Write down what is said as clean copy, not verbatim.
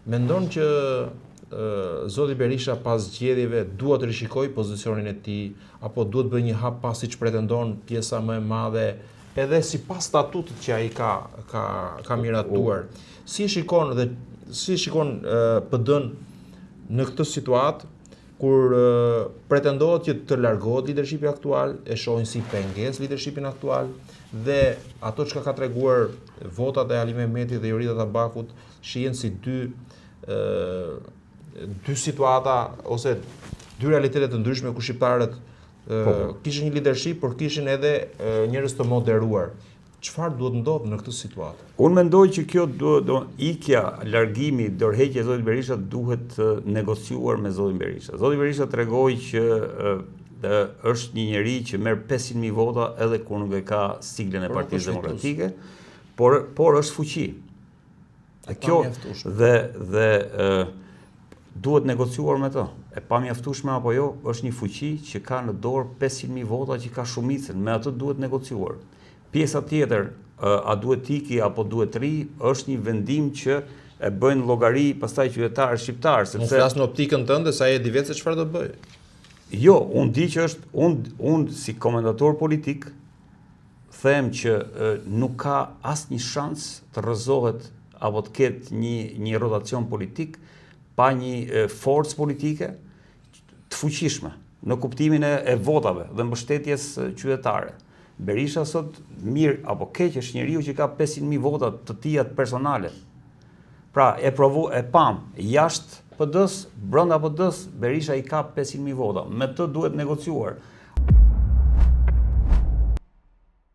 Mendon që zoti Berisha pas zgjedhjeve duhet të rishikoj pozicionin e tij apo duhet bëjë një hap pas siç pretendon pjesa më e madhe edhe sipas statutit që ai ka miratuar. Si shikon PD-n në këtë situatë kur pretendohet që të largohet leadershipi aktual, e shohin si pengesë leadershipin aktual dhe ato që ka treguar votat e Ali Mehmetit dhe Jorita Tabakut shihen si dy situata ose dy realitete të ndryshme ku shqiptarët kishin një leadership, por kishin edhe njerëz të moderuar. Çfarë duhet ndodhë në këtë situatë? Unë mendoj që kjo ikja, largimi, dorëheqja e zotit Berisha duhet negociuar me zotin Berisha. Zoti Berisha tregoi që është një njeri që merr 500.000 vota edhe kur nuk e ka siglën e Partisë Demokratike, por është fuqi. Kjo dhe duhet negociuar me to. E pa mjaftueshme apo jo, është një fuqi që ka në dorë 500.000 vota që ka shumicën, me atë duhet negociuar. Pjesa tjetër, a duhet iki apo duhet ri, është një vendim që e bëjnë llogari pastaj qytetarë shqiptarë. Unë flas në optikën tënde sa e di vetë se çfarë do bëj. Jo, unë di që unë si komentator politik them që nuk ka asnjë shans të rrëzohet apo të ketë një rotacion politik pa një forcë politike të fuqishme në kuptimin e votave dhe mbështetjes qytetare. Berisha sot mirë apo keq është njeriu që ka 500.000 vota të tija personale. Pra, e pam, jashtë PD-s, brenda PD-s, Berisha i ka 500.000 vota. Me të duhet negociuar.